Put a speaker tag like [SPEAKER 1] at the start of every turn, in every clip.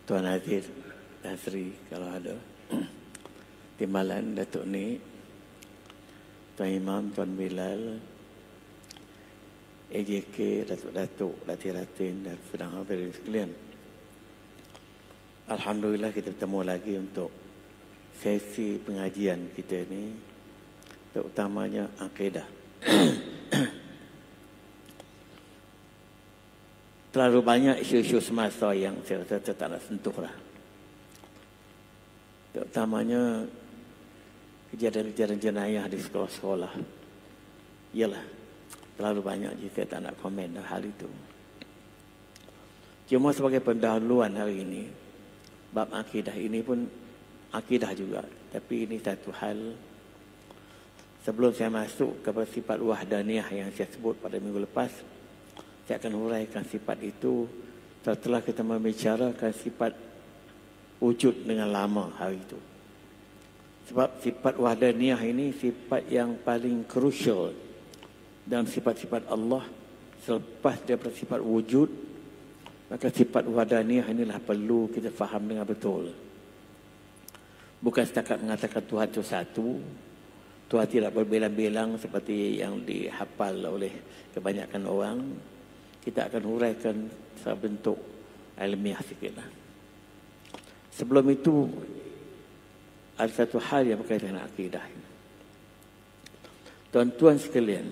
[SPEAKER 1] Tuan Aziz dan Sri kalau ada, Timbalan Datuk Ni, Tuan Imam, Tuan Bilal, AJK, Datuk-Datuk, Datin-Datin dan sedang hadirin sekalian. Alhamdulillah kita bertemu lagi untuk sesi pengajian kita ini, terutamanya akidah. Terlalu banyak isu-isu semasa yang saya rasa saya tak nak sentuh lah. Terutamanya kejadian-kejadian jenayah di sekolah-sekolah. Yalah, terlalu banyak je saya tak nak komen hal itu. Cuma sebagai pendahuluan hari ini, bab akidah ini pun akidah juga. Tapi ini satu hal, sebelum saya masuk kepada sifat wahdaniyah yang saya sebut pada minggu lepas, saya akan huraikan sifat itu setelah kita membicarakan sifat wujud dengan lama hari itu. Sebab sifat wahdaniyah ini sifat yang paling crucial dalam sifat-sifat Allah. Selepas daripada sifat wujud, maka sifat wahdaniyah inilah perlu kita faham dengan betul. Bukan setakat mengatakan Tuhan itu satu, Tuhan tidak berbelang-belang seperti yang dihafal oleh kebanyakan orang. Kita akan huraikan secara bentuk ilmiah sikitlah. Sebelum itu, ada satu hal yang berkaitan dengan akidah. Tuan-tuan sekalian,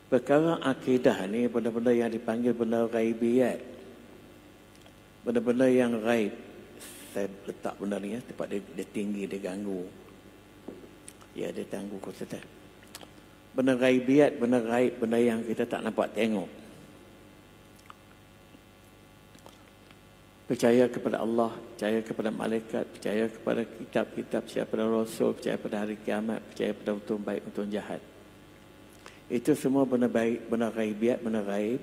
[SPEAKER 1] perkara akidah ni benda-benda yang dipanggil benda ghaibiyat. Benda-benda yang ghaib. Saya letak benda ni ya, tempat dia tinggi, dia ganggu. Ya, dia ganggu konsentrasi. Benda ghaibiyat, benda ghaib, benda yang kita tak nampak tengok. Percaya kepada Allah, percaya kepada malaikat, percaya kepada kitab-kitab, percaya kepada Rasul, percaya pada hari kiamat, percaya pada untung baik, untung jahat. Itu semua benda baik, benda ghaibiyat, benda ghaib.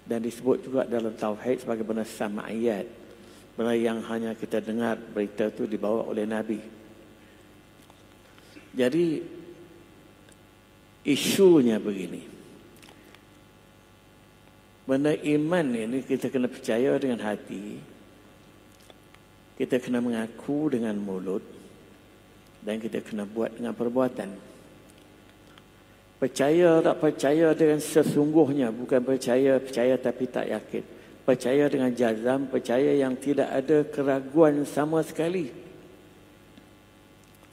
[SPEAKER 1] Dan disebut juga dalam Tauhid sebagai benda sam'iyat. Benda yang hanya kita dengar berita itu dibawa oleh Nabi. Jadi, isunya begini. Benda iman ini kita kena percaya dengan hati. Kita kena mengaku dengan mulut. Dan kita kena buat dengan perbuatan. Percaya tak percaya dengan sesungguhnya. Bukan percaya tapi tak yakin. Percaya dengan jazam. Percaya yang tidak ada keraguan sama sekali.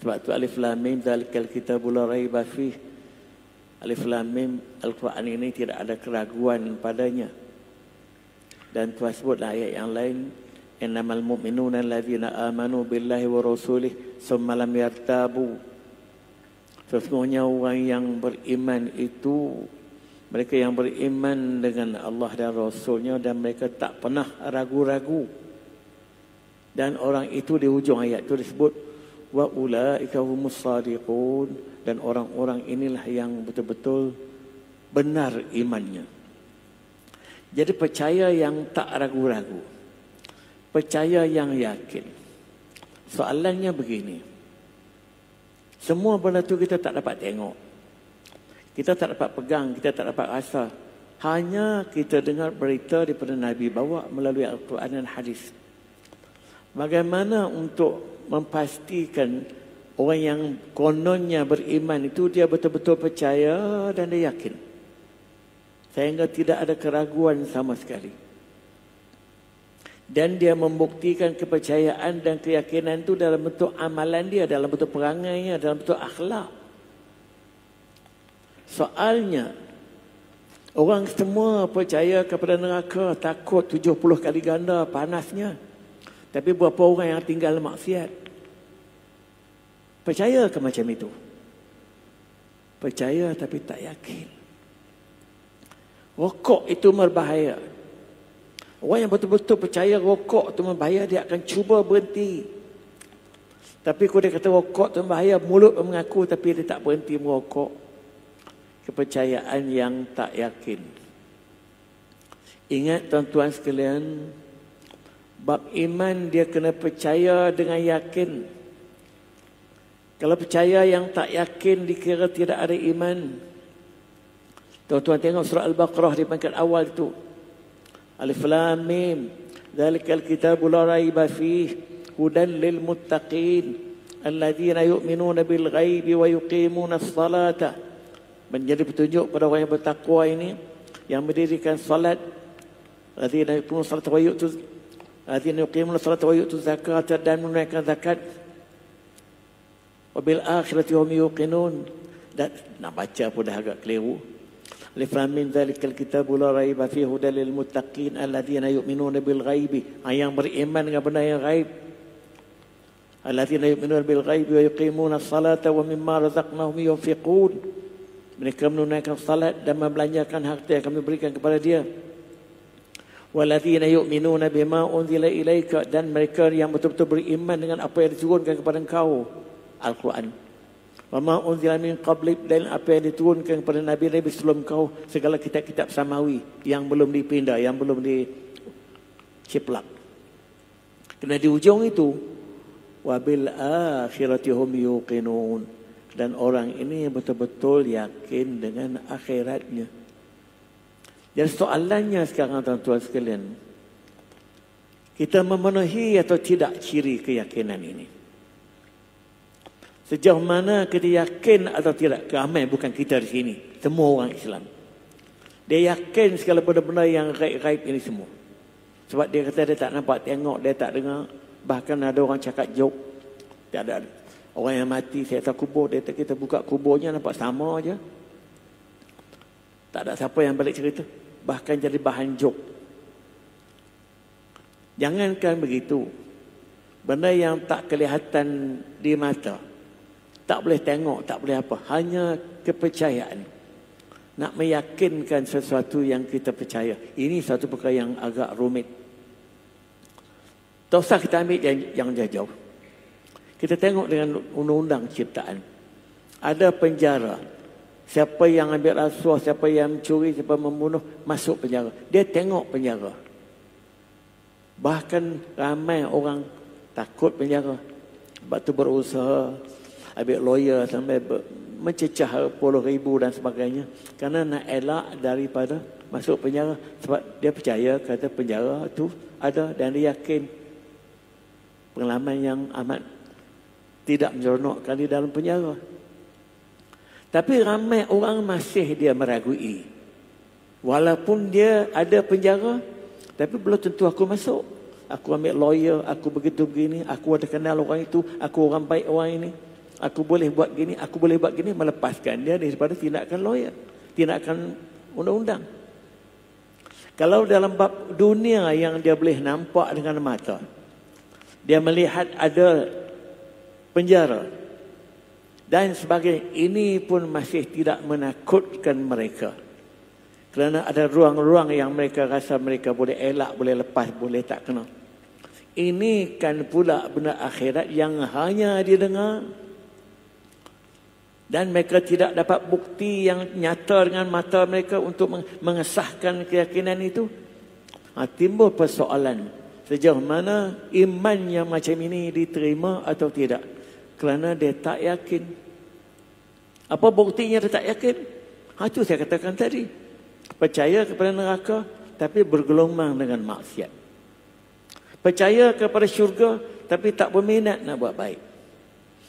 [SPEAKER 1] Sebab tu Alif Lam Mim Zalikal Kitabul La Raiba Fih. Alif Lam Mim, Al-Quran ini tidak ada keraguan padanya. Dan Tuhan sebutlah ayat yang lain, innamal mu'minuna allazina amanu billahi wa rasulih summa lam yartabu. Sesungguhnya orang yang beriman itu mereka yang beriman dengan Allah dan Rasulnya dan mereka tak pernah ragu-ragu. Dan orang itu di hujung ayat itu disebut wa ulaika humus shadiqun. Dan orang-orang inilah yang betul-betul benar imannya. Jadi percaya yang tak ragu-ragu. Percaya yang yakin. Soalannya begini. Semua benda tu kita tak dapat tengok. Kita tak dapat pegang, kita tak dapat rasa. Hanya kita dengar berita daripada Nabi bawa melalui Al-Quran dan Hadis. Bagaimana untuk memastikan orang yang kononnya beriman itu dia betul-betul percaya dan dia yakin. Sehingga tidak ada keraguan sama sekali. Dan dia membuktikan kepercayaan dan keyakinan itu dalam bentuk amalan dia, dalam bentuk perangainya, dalam bentuk akhlak. Soalnya, orang semua percaya kepada neraka, takut 70 kali ganda panasnya. Tapi berapa orang yang tinggal maksiat? Percaya ke macam itu? Percaya tapi tak yakin. Rokok itu berbahaya. Orang yang betul-betul percaya rokok itu berbahaya, dia akan cuba berhenti. Tapi kalau dia kata rokok itu berbahaya, mulut mengaku tapi dia tak berhenti merokok. Kepercayaan yang tak yakin. Ingat tuan-tuan sekalian, bab iman dia kena percaya dengan yakin. Kalau percaya yang tak yakin dikira tidak ada iman. Tuan-tuan tengok surah Al-Baqarah di pangkat awal itu. Alif Lam Mim. Dzalikal kitabu la raiba fihi hudan lil muttaqin alladzina yu'minuna bil ghaibi wa yuqimuna as-salata. Menjadi petunjuk pada orang yang bertakwa ini, yang mendirikan salat, alladzina yuqimuna as-salata wa yu'tu alladzina yuqimuna as-salata wa yu'tu zakata, dan menunaikan zakat. Wa bil akhirati hum yuqinun. Dan nak baca pun dah agak keliru. Alif Lam Mim dzalikal kitabu la raiba fihi hudan lil muttaqin alladzina yu'minuna bil ghaibi, yang beriman dengan benda yang gaib. Alladzina yu'minuna bil ghaibi wa yuqimuna as-salata wa mimma razaqnahum yunfiqun. Mereka menunaikan salat dan membelanjakan harta yang kami berikan kepada dia. Walladzina yu'minuna bima unzila ilaika, dan mereka yang betul-betul beriman dengan apa yang diturunkan kepada engkau, Al-Quran. Wa ma unzila min qablik, dan apa yang diturunkan kepada nabi-nabi sebelum kau, segala kitab-kitab samawi yang belum dipindah, yang belum diciplak. Kerana di ujung itu, wa bil akhirati hum yuqinun, dan orang ini betul-betul yakin dengan akhiratnya. Jadi soalannya sekarang tuan-tuan sekalian, kita memenuhi atau tidak ciri keyakinan ini? Sejauh mana kita yakin atau tidak? Ramai bukan kita di sini, semua orang Islam. Dia yakin segala benda-benda yang gaib-gaib ini semua. Sebab dia kata dia tak nampak tengok, dia tak dengar. Bahkan ada orang cakap joke. Tak ada orang yang mati, saya tahu kubur, dia kata kita buka kuburnya nampak sama aja. Tak ada siapa yang balik cerita. Bahkan jadi bahan joke. Jangankan begitu. Benda yang tak kelihatan di mata, tak boleh tengok, tak boleh apa. Hanya kepercayaan. Nak meyakinkan sesuatu yang kita percaya. Ini satu perkara yang agak rumit. Tak usah kita ambil yang jauh. Kita tengok dengan undang-undang ciptaan. Ada penjara. Siapa yang ambil rasuah, siapa yang mencuri, siapa membunuh, masuk penjara. Dia tengok penjara. Bahkan ramai orang takut penjara. Sebab tu berusaha ambil lawyer sampai mencecah puluh ribu dan sebagainya, kerana nak elak daripada masuk penjara. Sebab dia percaya kata penjara tu ada, dan dia yakin pengalaman yang amat tidak menyeronokkan di dalam penjara. Tapi ramai orang masih dia meragui, walaupun dia ada penjara, tapi belum tentu aku masuk. Aku ambil lawyer, aku begitu begini, aku ada kenal orang itu, aku orang baik orang ini, aku boleh buat gini, aku boleh buat gini, melepaskan dia daripada tindakan lawyer, tindakan undang-undang. Kalau dalam bab dunia yang dia boleh nampak dengan mata, dia melihat ada penjara dan sebagainya, ini pun masih tidak menakutkan mereka. Kerana ada ruang-ruang yang mereka rasa mereka boleh elak, boleh lepas, boleh tak kena. Ini kan pula benda akhirat yang hanya didengar, dan mereka tidak dapat bukti yang nyata dengan mata mereka untuk mengesahkan keyakinan itu. Timbul persoalan, sejauh mana iman yang macam ini diterima atau tidak. Kerana dia tak yakin. Apa buktinya dia tak yakin? Itu saya katakan tadi. Percaya kepada neraka, tapi bergelumang dengan maksiat. Percaya kepada syurga, tapi tak berminat nak buat baik.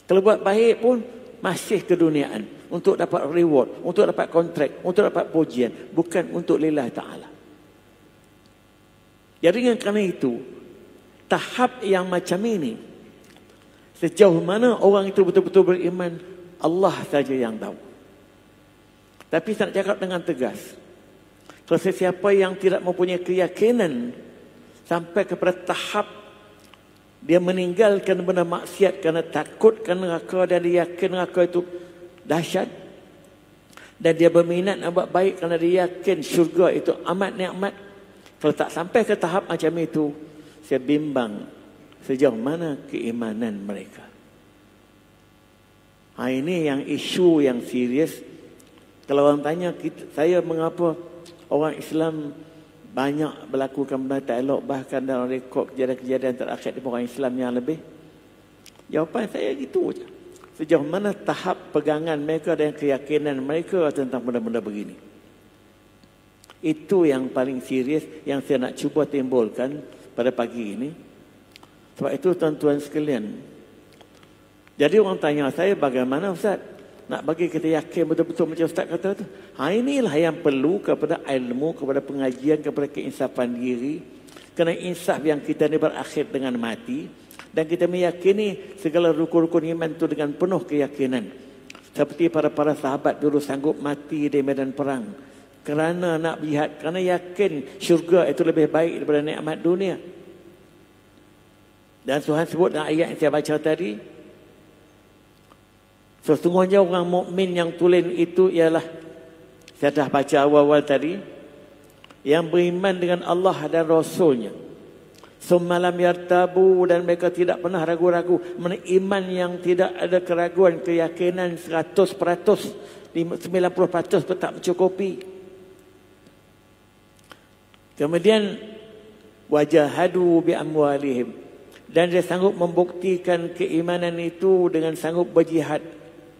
[SPEAKER 1] Kalau buat baik pun, masih keduniaan, untuk dapat reward, untuk dapat kontrak, untuk dapat pujian, bukan untuk lillahi ta'ala. Jadi dengan kerana itu, tahap yang macam ini, sejauh mana orang itu betul-betul beriman, Allah saja yang tahu. Tapi saya nak cakap dengan tegas, kalau sesiapa yang tidak mempunyai keyakinan sampai kepada tahap dia meninggalkan benda maksiat kerana takut kerana neraka, dan dia yakin neraka itu dahsyat, dan dia berminat nak buat baik kerana dia yakin syurga itu amat nikmat. Kalau tak sampai ke tahap macam itu, saya bimbang sejauh mana keimanan mereka. Ini yang isu yang serius. Kalau orang tanya saya mengapa orang Islam banyak melakukan benda tak elok, bahkan dalam rekod kejadian-kejadian terakhir di orang Islam yang lebih, jawapan saya gitu je. Sejauh mana tahap pegangan mereka dan keyakinan mereka tentang benda-benda begini. Itu yang paling serius yang saya nak cuba timbulkan pada pagi ini. Sebab itu tuan-tuan sekalian, jadi orang tanya saya, bagaimana Ustaz nak bagi kita yakin betul-betul macam Ustaz kata tu? Inilah yang perlu kepada ilmu, kepada pengajian, kepada keinsafan diri. Kerana insaf yang kita ni berakhir dengan mati. Dan kita meyakini segala rukun-rukun iman itu dengan penuh keyakinan. Seperti para sahabat dulu sanggup mati di medan perang. Kerana nak lihat, kerana yakin syurga itu lebih baik daripada nikmat dunia. Dan Tuhan sebut dalam ayat yang saya baca tadi, sesungguhnya orang mukmin yang tulen itu ialah, saya dah baca awal-awal tadi, yang beriman dengan Allah dan Rasulnya. Summa lam yartabu, dan mereka tidak pernah ragu-ragu. Iman yang tidak ada keraguan, keyakinan 100%, 90% pun tak mencukupi. Kemudian wajahadu bi amwalihim, dan dia sanggup membuktikan keimanan itu dengan sanggup berjihad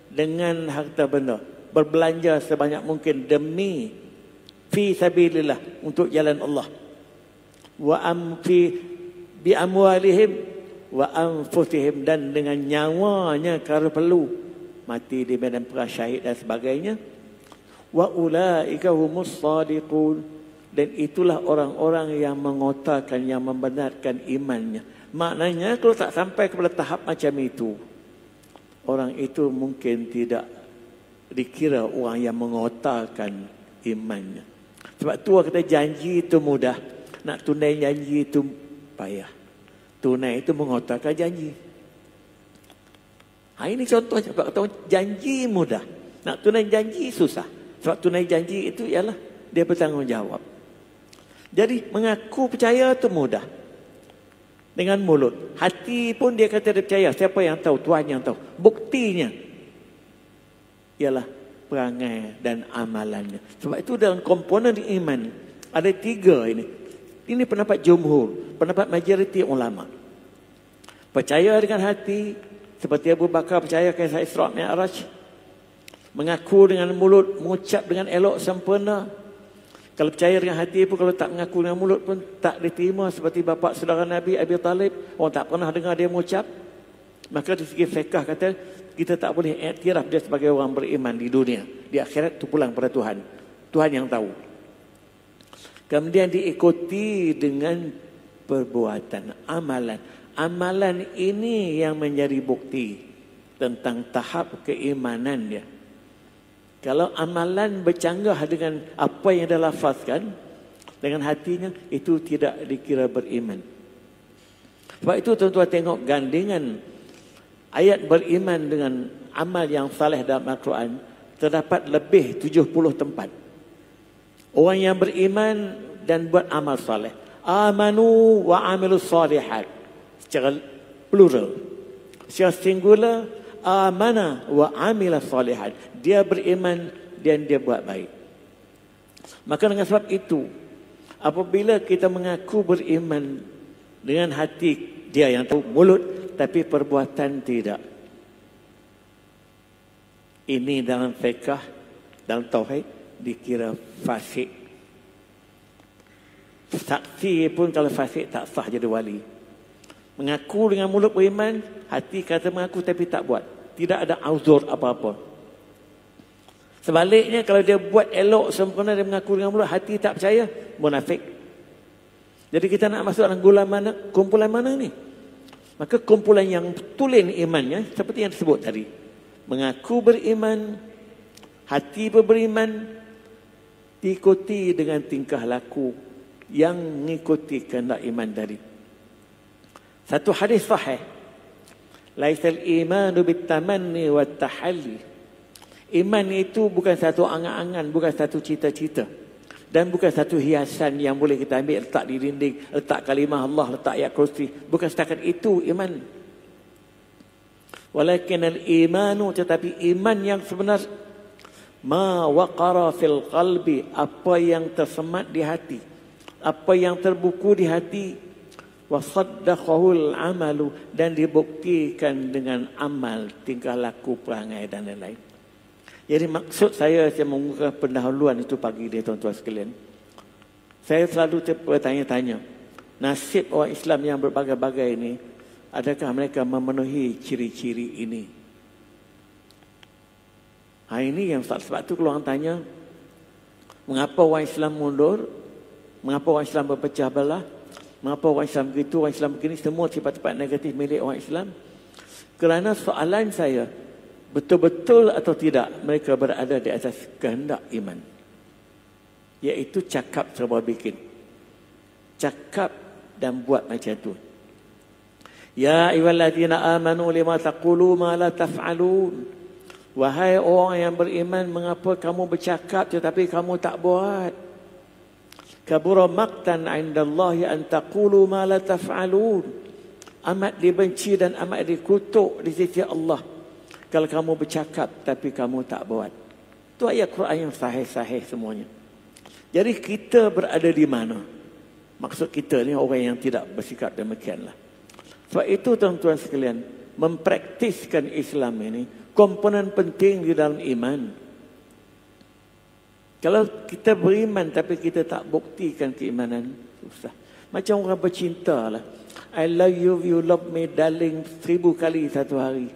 [SPEAKER 1] dengan harta benda, berbelanja sebanyak mungkin demi fi sabilillah, untuk jalan Allah. Wa amfi bi amwalihim wa anfusihim, dan dengan nyawanya kalau perlu mati di medan perang, syahid dan sebagainya. Wa ulaika humus shadiqun, dan itulah orang-orang yang mengotakkan, yang membenarkan imannya. Maknanya kalau tak sampai kepada tahap macam itu, orang itu mungkin tidak dikira orang yang mengotakkan imannya. Sebab tu orang kata janji itu mudah, nak tunai janji itu payah. Tunai itu mengotakkan janji. Ini contohnya, sebab kata janji mudah, nak tunai janji susah. Sebab tunai janji itu ialah dia bertanggungjawab. Jadi mengaku percaya itu mudah dengan mulut. Hati pun dia kata dia percaya. Siapa yang tahu? Tuhan yang tahu. Buktinya ialah perangai dan amalannya. Sebab itu dalam komponen iman ada 3 ini. Ini pendapat jumhur, pendapat majoriti ulama. Percaya dengan hati, seperti Abu Bakar percaya kisah Isra' Mi'raj. Mengaku dengan mulut, mengucap dengan elok sempurna. Kalau percaya dengan hati pun, kalau tak mengaku dengan mulut pun tak diterima, seperti bapa saudara Nabi Abi Talib, orang tak pernah dengar dia mengucap. Maka di segi fiqh kata kita tak boleh iktiraf dia sebagai orang beriman di dunia. Di akhirat itu pulang pada Tuhan. Tuhan yang tahu. Kemudian diikuti dengan perbuatan, amalan. Amalan ini yang menjadi bukti tentang tahap keimanan dia. Kalau amalan bercanggah dengan apa yang dia lafazkan dengan hatinya, itu tidak dikira beriman. Sebab itu tuan-tuan tengok gandingan ayat beriman dengan amal yang saleh dalam Al-Quran, terdapat lebih 70 tempat. Orang yang beriman dan buat amal saleh. Amanu wa amilus salihat. Secara plural. Secara singular, amana wa amila salihat. Dia beriman dan dia buat baik. Maka dengan sebab itu, apabila kita mengaku beriman dengan hati dia yang tahu, mulut, tapi perbuatan tidak, ini dalam fiqh, dalam tauhid dikira fasik. Saksi pun kalau fasik tak sah jadi wali. Mengaku dengan mulut beriman, hati kata mengaku tapi tak buat. Tidak ada uzur apa-apa. Sebaliknya kalau dia buat elok sempurna, dia mengaku dengan mulut, hati tak percaya, munafik. Jadi kita nak masuk dalam kumpulan mana ni? Maka kumpulan yang tulen imannya seperti yang disebut tadi. Mengaku beriman, hati beriman, diikuti dengan tingkah laku yang mengikuti kehendak iman tadi. Satu hadis sahih, laisal imanu bitamanni wat tahalli. Iman itu bukan satu angan-angan, bukan satu cita-cita, dan bukan satu hiasan yang boleh kita ambil letak di dinding, letak kalimah Allah, letak ayat kursi. Bukan setakat itu iman. Walakin al-imanu, tetapi iman yang sebenar, ma waqara fil qalbi, apa yang tersemat di hati, apa yang terbuku di hati, wa saddaqahul amalu, dan dibuktikan dengan amal, tingkah laku, perangai dan lain-lain. Jadi maksud saya mengungkapkan pendahuluan itu pagi ini tuan-tuan sekalian. Saya selalu bertanya-tanya, nasib orang Islam yang berbagai-bagai ini, adakah mereka memenuhi ciri-ciri ini? Ini yang sebab tu kalau orang tanya, mengapa orang Islam mundur? Mengapa orang Islam berpecah belah? Mengapa orang Islam begitu, orang Islam begini? Semua sifat-sifat negatif milik orang Islam. Kerana soalan saya, betul-betul atau tidak mereka berada di atas kehendak iman? Iaitu cakap serba bikin. Cakap dan buat macam tu. Ya ayyuhallazina amanu lima taqulu ma la taf'alun. Wahai orang yang beriman, mengapa kamu bercakap tetapi kamu tak buat? Kabura maqtan 'indallahi an taqulu ma la taf'alun. Amat dibenci dan amat dikutuk di sisi Allah kalau kamu bercakap tapi kamu tak buat. Itu ayat Quran yang sahih-sahih semuanya. Jadi kita berada di mana? Maksud kita ni orang yang tidak bersikap demikianlah. Sebab itu tuan-tuan sekalian, mempraktiskan Islam ini komponen penting di dalam iman. Kalau kita beriman tapi kita tak buktikan keimanan, susah. Macam orang bercinta lah. I love you, you love me, darling, 1000 kali satu hari.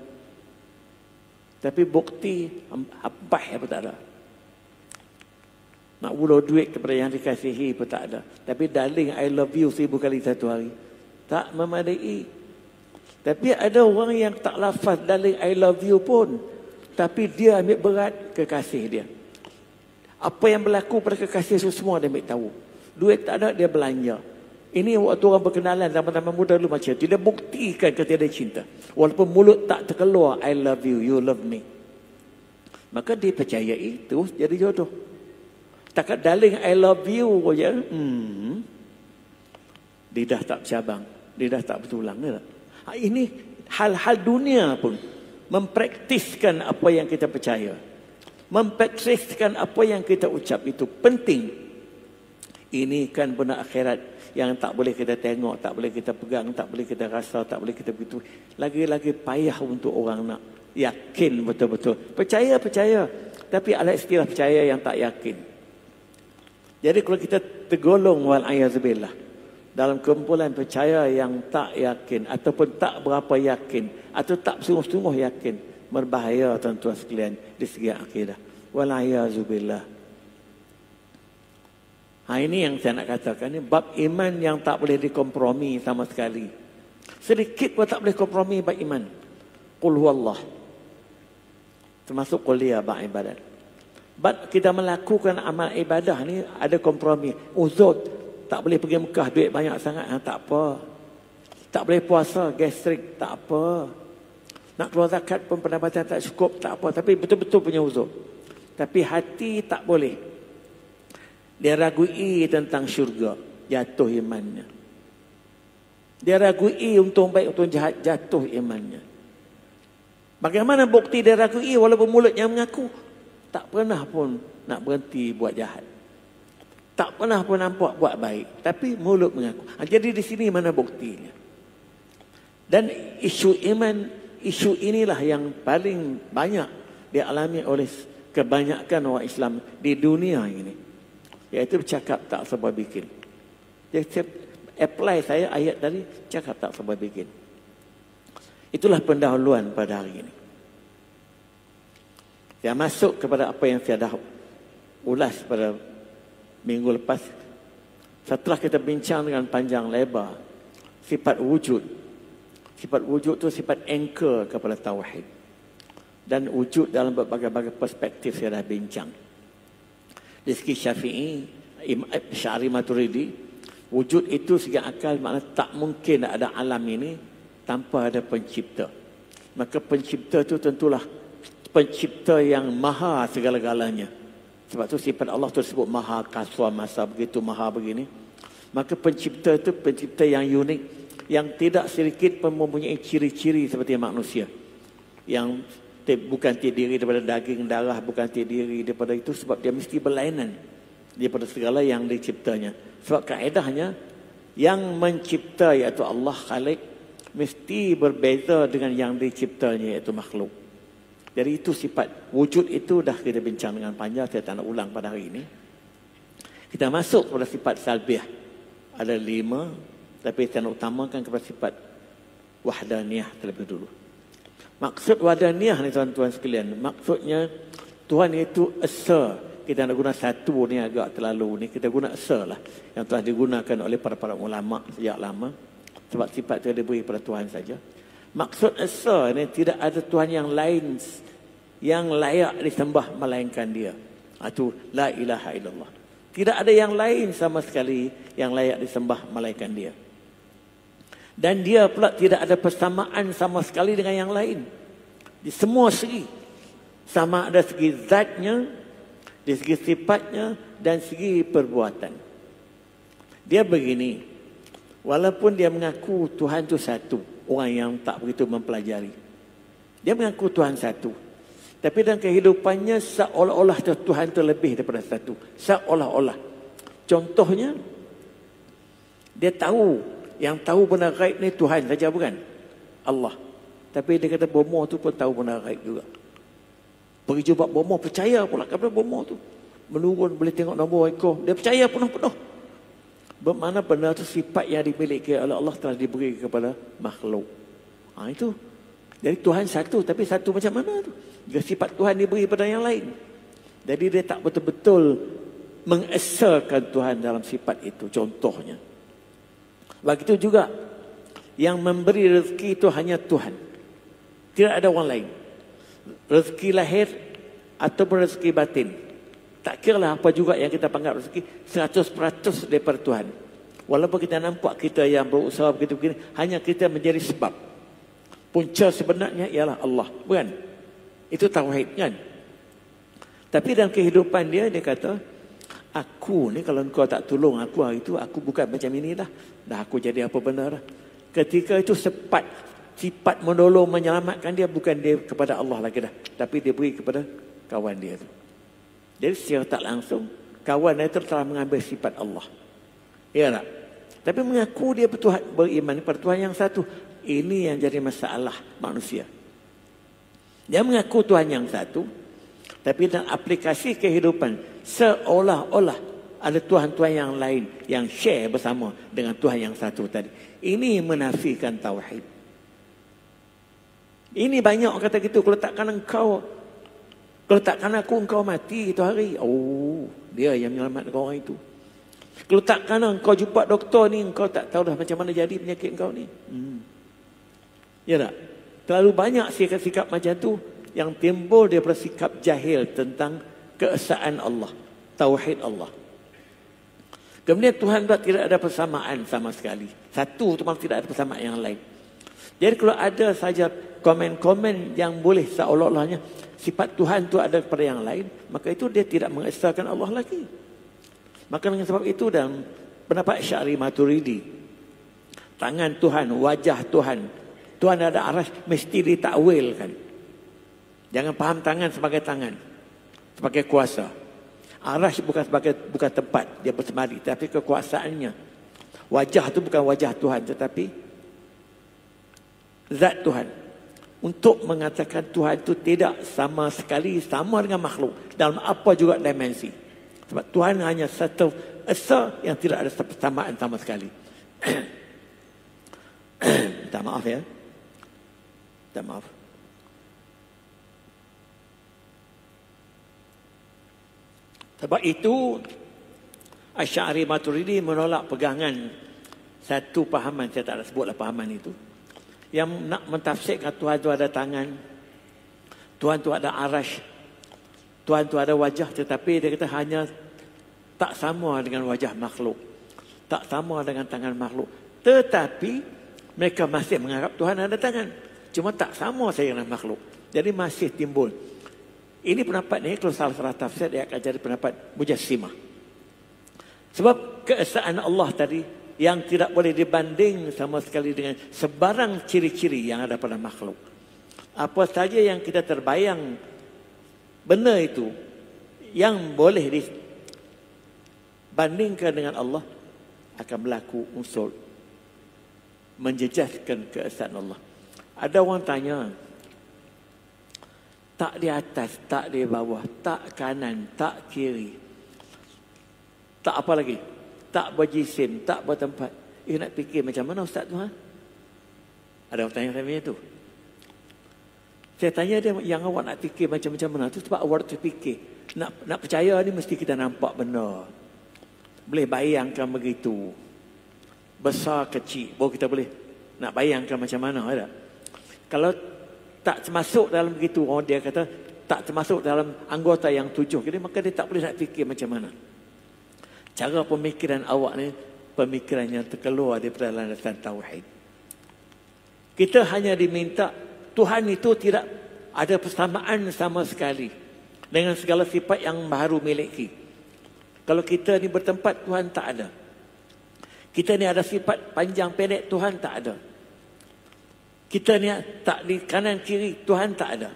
[SPEAKER 1] Tapi bukti apa tak ada. Nak ulur duit kepada yang dikasihi pun tak ada. Tapi darling, I love you 1000 kali satu hari. Tak memadai. Tapi ada orang yang tak lafaz darling, I love you pun. Tapi dia ambil berat kekasih dia. Apa yang berlaku pada kekasih itu semua dia ambil tahu. Duit tak ada, dia belanja. Ini waktu orang berkenalan zaman-zaman muda dulu macam itu. Dia buktikan ketiada cinta. Walaupun mulut tak terkeluar, I love you, you love me. Maka dia percayai, terus jadi jodoh. Takat darling, I love you saja. Lidah tak bercabang, lidah tak bertulang. Ini hal-hal dunia pun. Mempraktiskan apa yang kita percaya. Mempraktiskan apa yang kita ucap itu penting. Ini kan benda akhirat yang tak boleh kita tengok, tak boleh kita pegang, tak boleh kita rasa, tak boleh kita begitu. Lagi-lagi payah untuk orang nak yakin betul-betul. Percaya. Tapi ada istilah percaya yang tak yakin. Jadi kalau kita tergolong wal'ayazubillah dalam kumpulan percaya yang tak yakin ataupun tak berapa yakin atau tak sungguh-sungguh yakin, berbahaya tuan-tuan sekalian di segi akidah. Wal'ayazubillah. Ini yang saya nak katakan, ini bab iman yang tak boleh dikompromi sama sekali. Sedikit pun tak boleh kompromi bab iman. Qul huwallah. Termasuk kuliah bab ibadat. Bab kita melakukan amal ibadah ni ada kompromi. Uzur, tak boleh pergi Mekah, duit banyak sangat, tak apa. Tak boleh puasa, gastrik, tak apa. Nak keluar zakat pun pendapatan tak cukup, tak apa. Tapi betul-betul punya uzur. Tapi hati tak boleh. Dia ragui tentang syurga, jatuh imannya. Dia ragui untung baik, untung jahat, jatuh imannya. Bagaimana bukti dia ragui walaupun mulutnya mengaku? Tak pernah pun nak berhenti buat jahat. Tak pernah pun nampak buat baik. Tapi mulut mengaku. Jadi di sini mana buktinya? Dan isu iman, isu inilah yang paling banyak dialami oleh kebanyakan orang Islam di dunia ini. Iaitu bercakap tak sebab bikin. Jadi saya apply saya ayat tadi, cakap tak sebab bikin. Itulah pendahuluan pada hari ini. Saya masuk kepada apa yang saya dah ulas pada minggu lepas. Setelah kita bincang dengan panjang lebar sifat wujud. Sifat wujud itu sifat anchor kepada tauhid. Dan wujud dalam berbagai-bagai perspektif saya dah bincang. Dari segi Syafi'i, Syari Maturidi, wujud itu segi akal makna tak mungkin ada alam ini tanpa ada pencipta. Maka pencipta itu tentulah pencipta yang maha segala-galanya. Sebab itu sifat Allah tersebut maha kaswa masa begitu, maha begini. Maka pencipta itu pencipta yang unik, yang tidak sedikit pun mempunyai ciri-ciri seperti manusia. Yang bukan terdiri daripada daging darah, bukan terdiri daripada itu, sebab dia mesti berlainan daripada segala yang diciptanya. Sebab kaedahnya yang mencipta iaitu Allah Khalik mesti berbeza dengan yang diciptanya iaitu makhluk. Jadi itu sifat wujud itu dah kita bincang dengan panjang, saya tak nak ulang pada hari ini. Kita masuk kepada sifat salbiah. Ada 5, tapi saya nak utamakan kepada sifat wahdaniyah terlebih dulu. Maksud wahdaniyah ni tuan-tuan sekalian, maksudnya Tuhan itu esa. Kita nak guna satu ni agak terlalu ni, kita guna esa lah, yang telah digunakan oleh para ulama sejak lama. Sebab sifat itu diberi pada Tuhan saja. Maksud esa ni, tidak ada Tuhan yang lain yang layak disembah melainkan Dia. Itu la ilaha illallah. Tidak ada yang lain sama sekali yang layak disembah melainkan Dia. Dan Dia pula tidak ada persamaan sama sekali dengan yang lain. Di semua segi. Sama ada segi zatnya, di segi sifatnya, dan segi perbuatan. Dia begini. Walaupun dia mengaku Tuhan itu satu. Orang yang tak begitu mempelajari. Dia mengaku Tuhan satu. Tapi dalam kehidupannya seolah-olah Tuhan itu lebih daripada satu. Seolah-olah. Contohnya, dia tahu, yang tahu benda gaib ni Tuhan saja bukan? Allah. Tapi dia kata bomoh tu pun tahu benda gaib juga. Pergi jumpa bomoh, percaya pula kepada bomoh tu. Menurun, boleh tengok nombor ekor. Dia percaya penuh-penuh. Bermakna benda tu sifat yang dimiliki oleh Allah telah diberi kepada makhluk. Itu. Jadi Tuhan satu, tapi satu macam mana tu? Jika sifat Tuhan diberi pada yang lain. Jadi dia tak betul-betul mengesakan Tuhan dalam sifat itu. Contohnya. Begitu juga. Yang memberi rezeki itu hanya Tuhan. Tidak ada orang lain. Rezeki lahir ataupun rezeki batin. Tak kira lah apa juga yang kita panggil rezeki, 100% daripada Tuhan. Walaupun kita nampak kita yang berusaha begitu-begini, hanya kita menjadi sebab. Punca sebenarnya ialah Allah. Bukan? Itu tauhid kan? Tapi dalam kehidupan dia kata, aku ni kalau kau tak tolong aku hari itu, aku bukan macam ini dah. Dah aku jadi apa benar dah. Ketika itu sifat menolong, menyelamatkan dia bukan dia kepada Allah lagi dah. Tapi dia beri kepada kawan dia tu. Jadi secara tak langsung, kawan dia itu telah mengambil sifat Allah. Ya tak? Tapi mengaku dia beriman kepada Tuhan yang satu. Ini yang jadi masalah manusia. Dia mengaku Tuhan yang satu. Tapi dalam aplikasi kehidupan, seolah-olah ada Tuhan-Tuhan yang lain yang share bersama dengan Tuhan yang satu tadi. Ini menafikan tauhid. Ini banyak kata gitu. Kalau takkan aku engkau mati itu hari. Oh, dia yang menyelamatkan orang itu. Kalau takkan engkau jumpa doktor ni, engkau tak tahu dah macam mana jadi penyakit engkau ni. Ya tak? Terlalu banyak sikap-sikap macam tu yang timbul daripada sikap jahil tentang keesaan Allah, tauhid Allah. Kemudian Tuhan pula tidak ada persamaan sama sekali. Satu tu memang tidak ada persamaan yang lain. Jadi kalau ada saja komen-komen yang boleh seolah-olahnya sifat Tuhan tu ada kepada yang lain, maka itu dia tidak mengesahkan Allah lagi. Maka dengan sebab itu dalam pendapat Asy'ari Maturidi, tangan Tuhan, wajah Tuhan, Tuhan ada arasy mesti ditakwilkan. Jangan faham tangan sebagai tangan, sebagai kuasa. Arasy bukan tempat dia bersemadi, tapi kekuasaannya. Wajah itu bukan wajah Tuhan, tetapi zat Tuhan. Untuk mengatakan Tuhan itu tidak sama sekali sama dengan makhluk dalam apa juga dimensi. Sebab Tuhan hanya satu esa yang tidak ada persamaan sama sekali. Minta maaf ya. Minta maaf. Sebab itu Asy'ari Maturidi menolak pegangan satu pahaman, saya tak nak sebutlah pahaman itu, yang nak mentafsirkan Tuhan itu ada tangan, Tuhan itu ada arasy, Tuhan itu ada wajah, tetapi dia kata hanya tak sama dengan wajah makhluk, tak sama dengan tangan makhluk. Tetapi mereka masih menganggap Tuhan ada tangan, cuma tak sama saya dengan makhluk. Jadi masih timbul. Ini pendapat ni kalau salah tafsir dia akan jadi pendapat Mujassimah. Sebab keesaan Allah tadi yang tidak boleh dibanding sama sekali dengan sebarang ciri-ciri yang ada pada makhluk. Apa saja yang kita terbayang benda itu yang boleh dibandingkan dengan Allah akan berlaku unsur menjejaskan keesaan Allah. Ada orang tanya, tak di atas, tak di bawah, tak kanan, tak kiri. Tak apa lagi. Tak berjisim, tak bertempat. Nak fikir macam mana Ustaz tu? Ada orang tanya saya macam tu. Saya tanya dia, yang awak nak fikir macam-macam mana tu sebab awak tu fikir. Nak percaya ni mesti kita nampak benar. Boleh bayangkan begitu. Besar, kecil. Baru kita boleh nak bayangkan macam mana. Ada? Kalau tak termasuk dalam begitu, dia kata tak termasuk dalam anggota yang 7. Jadi maka dia tak boleh nak fikir macam mana. Cara pemikiran awak ni, pemikiran yang terkeluar daripada landasan tauhid. Kita hanya diminta, Tuhan itu tidak ada persamaan sama sekali dengan segala sifat yang baru miliki. Kalau kita ni bertempat, Tuhan tak ada. Kita ni ada sifat panjang pendek, Tuhan tak ada. Kita ni tak di kanan kiri, Tuhan tak ada.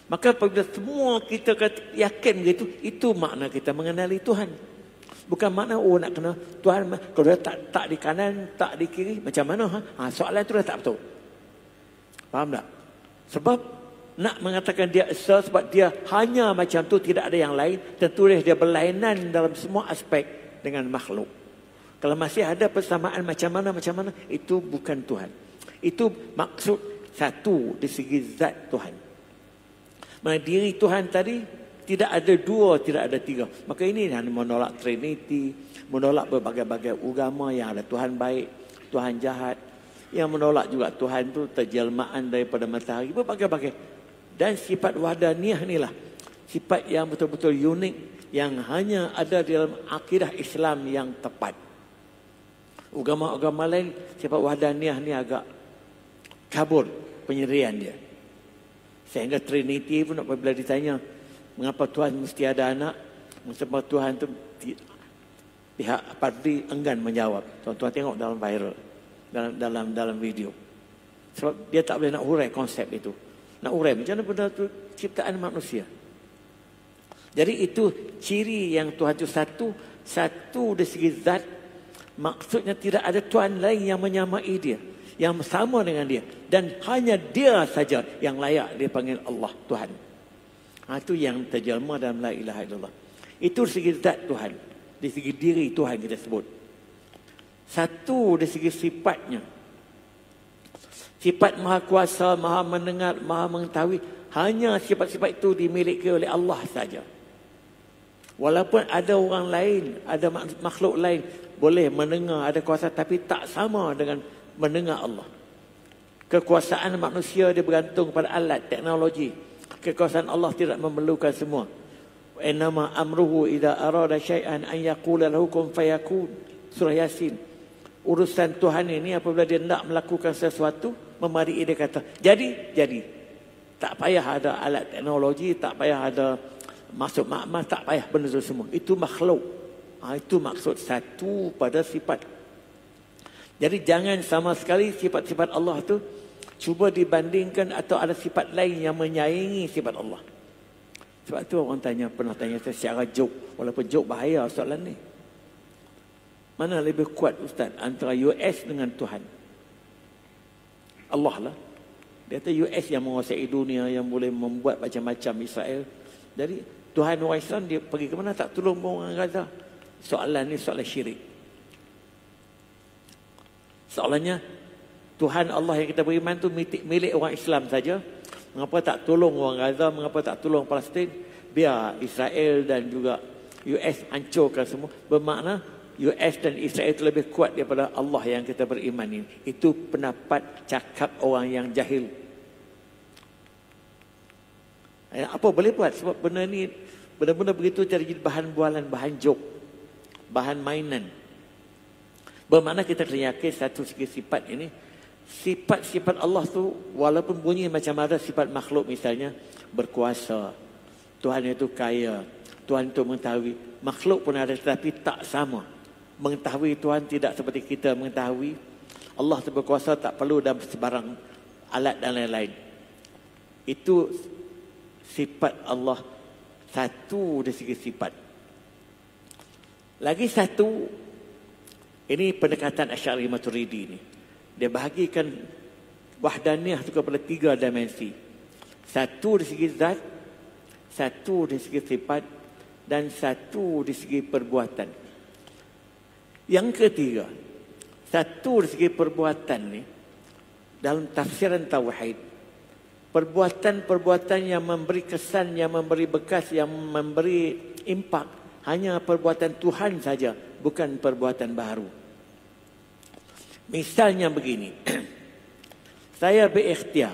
[SPEAKER 1] Maka apabila semua kita yakin begitu, itu makna kita mengenali Tuhan. Bukan makna nak kena Tuhan kalau dia tak di kanan, tak di kiri, macam mana? Soalan tu dah tak betul. Faham tak? Sebab nak mengatakan dia esa sebab dia hanya macam tu, tidak ada yang lain, tentu dia berlainan dalam semua aspek dengan makhluk. Kalau masih ada persamaan macam mana, itu bukan Tuhan. Itu maksud satu di segi zat Tuhan. Mana diri Tuhan tadi tidak ada dua, tidak ada tiga. Maka ini menolak Trinity, menolak berbagai-bagai agama yang ada Tuhan baik, Tuhan jahat. Yang menolak juga Tuhan itu terjelmaan daripada matahari, berbagai-bagai. Dan sifat wahdaniyah inilah sifat yang betul-betul unik, yang hanya ada di dalam akidah Islam yang tepat. Agama-agama lain sifat wahdaniyah ni agak kabur penyerian dia. Sehingga Trinity pun apabila ditanya mengapa Tuhan mesti ada anak, sebab Tuhan tu pihak Padri enggan menjawab. Tuan-tuan tengok dalam viral, dalam video. Sebab dia tak boleh nak hurai konsep itu. Nak urai macam mana benda tu ciptaan manusia. Jadi itu ciri yang Tuhan itu satu dari segi zat. Maksudnya tidak ada Tuhan lain yang menyamai dia, yang sama dengan dia, dan hanya dia saja yang layak dipanggil Allah, Tuhan. Itu yang terjelma dalam la ilaha illallah. Itu dari segi zat Tuhan, dari segi diri Tuhan kita sebut. Satu dari segi sifatnya. Sifat maha kuasa, maha mendengar, maha mengetahui. Hanya sifat-sifat itu dimiliki oleh Allah saja. Walaupun ada orang lain, ada makhluk lain boleh mendengar, ada kuasa, tapi tak sama dengan mendengar Allah. Kekuasaan manusia dia bergantung pada alat, teknologi. Kekuasaan Allah tidak memerlukan semua. Innama amruhu idza arada syai'an an yaqula lahu kun fayakun. Surah Yasin. Urusan Tuhan ini apabila dia nak melakukan sesuatu, memari dia kata, jadi. Tak payah ada alat teknologi, tak payah ada masuk makmal, tak payah benda itu semua. Itu makhluk. Itu maksud satu pada sifat. Jadi jangan sama sekali sifat-sifat Allah tu cuba dibandingkan atau ada sifat lain yang menyaingi sifat Allah. Sebab tu orang pernah tanya saya secara joke, walaupun joke bahaya soalan ni. Mana lebih kuat Ustaz antara US dengan Tuhan? Allah lah. Dia kata US yang menguasai dunia, yang boleh membuat macam-macam Israel. Jadi Tuhan orang Islam dia pergi ke mana tak tolong orang Gaza. Soalan ni soalan syirik. Soalannya Tuhan Allah yang kita beriman tu milik orang Islam saja. Mengapa tak tolong orang Gaza? Mengapa tak tolong Palestin? Biar Israel dan juga US hancurkan semua. Bermakna US dan Israel itu lebih kuat daripada Allah yang kita beriman ini. Itu pendapat cakap orang yang jahil. Apa boleh buat? Sebab benda ni benda-benda begitu jadi bahan bualan, bahan joke, bahan mainan. Bermakna kita kena yakin satu segi sifat ini. Sifat-sifat Allah tu walaupun bunyi macam ada sifat makhluk, misalnya berkuasa, Tuhan itu kaya, Tuhan itu mengetahui. Makhluk pun ada tetapi tak sama. Mengetahui Tuhan tidak seperti kita mengetahui. Allah itu berkuasa, tak perlu dalam sebarang alat dan lain-lain. Itu sifat Allah satu dari segi sifat. Lagi satu, ini pendekatan Asy'ari Maturidi ini. Dia bahagikan wahdaniyah itu kepada 3 dimensi. Satu dari segi zat, satu dari segi sifat, dan satu dari segi perbuatan. Yang ketiga, satu dari segi perbuatan ni, dalam tafsiran tauhid, perbuatan-perbuatan yang memberi kesan, yang memberi bekas, yang memberi impak, hanya perbuatan Tuhan saja, bukan perbuatan baru. Misalnya begini, saya berikhtiar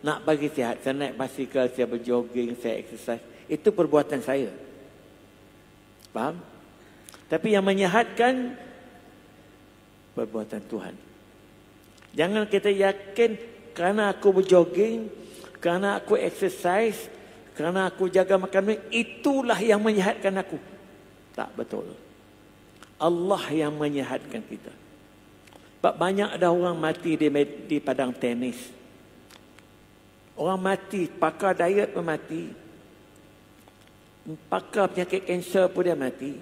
[SPEAKER 1] nak bagi sihat, saya naik basikal, saya berjogging, saya exercise, itu perbuatan saya. Faham? Tapi yang menyihatkan perbuatan Tuhan. Jangan kita yakin kerana aku berjogging, kerana aku exercise, kerana aku jaga makan, itulah yang menyihatkan aku. Tak betul. Allah yang menyihatkan kita. Sebab banyak ada orang mati di padang tenis. Orang mati, pakar diet pun mati. Pakar penyakit kanser pun dia mati.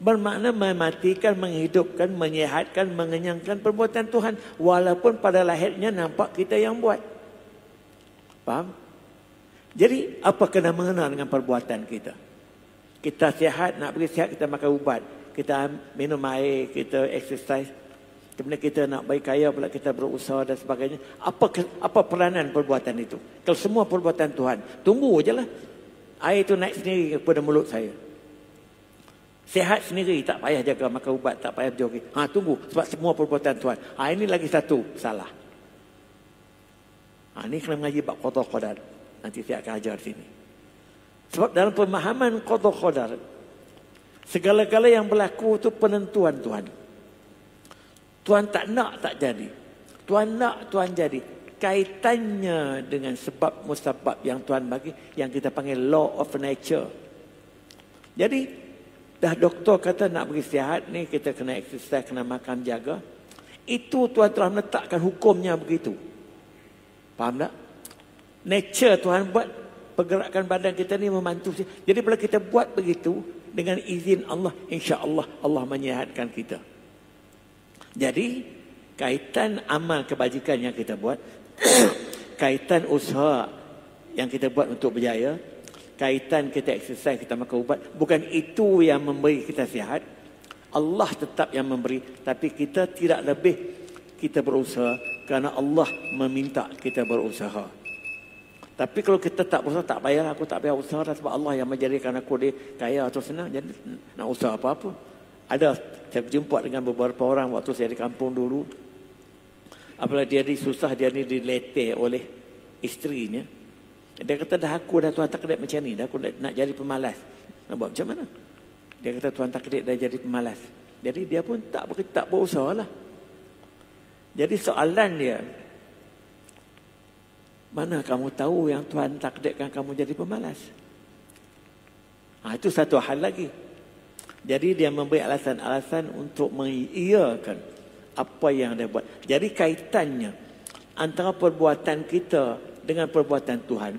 [SPEAKER 1] Bermakna mematikan, menghidupkan, menyihatkan, mengenyangkan perbuatan Tuhan. Walaupun pada lahirnya nampak kita yang buat. Faham? Jadi apa kena mengena dengan perbuatan kita? Kita sihat, nak bagi sihat, kita makan ubat. Kita minum air, kita exercise. Kemudian kita nak baik kaya pula, kita berusaha dan sebagainya. Apa peranan perbuatan itu? Kalau semua perbuatan Tuhan, tunggu je lah. Air itu naik sendiri kepada mulut saya. Sihat sendiri, tak payah jaga makan ubat, tak payah berjogging. Tunggu, sebab semua perbuatan Tuhan. Ini lagi satu, salah. Ini kena mengaji bab qada qadar. Nanti saya akan ajar sini. Sebab dalam pemahaman qada qadar, segala-gala yang berlaku itu penentuan Tuhan. Tuhan tak nak, tak jadi. Tuhan nak, Tuhan jadi. Kaitannya dengan sebab musabab yang Tuhan bagi, yang kita panggil law of nature. Jadi, dah doktor kata nak bagi sihat ni, kita kena exercise, kena makan, jaga. Itu Tuhan telah meletakkan hukumnya begitu. Faham tak? Nature Tuhan buat, pergerakan badan kita ni membantu. Jadi bila kita buat begitu, dengan izin Allah, insya-Allah Allah menyihatkan kita. Jadi, kaitan amal kebajikan yang kita buat, kaitan usaha yang kita buat untuk berjaya, kaitan kita exercise, kita makan ubat, bukan itu yang memberi kita sihat. Allah tetap yang memberi, tapi kita tidak lebih kita berusaha kerana Allah meminta kita berusaha. Tapi kalau kita tak berusaha, tak payah, aku tak payah usaha dah, sebab Allah yang menjadikan aku dia kaya atau senang, jadi nak usaha apa-apa. Ada, saya berjumpa dengan beberapa orang waktu saya di kampung dulu. Apabila dia susah, dia ni diletih oleh isterinya. Dia kata, aku dah Tuhan takdir macam ni, dah aku nak jadi pemalas. Nak buat macam mana? Dia kata, Tuhan takdir dah jadi pemalas. Jadi dia pun tak berusaha lah. Jadi soalan dia, mana kamu tahu yang Tuhan takdirkan kamu jadi pemalas? Itu satu hal lagi. Jadi dia memberi alasan-alasan untuk mengiyakan apa yang dia buat. Jadi kaitannya antara perbuatan kita dengan perbuatan Tuhan.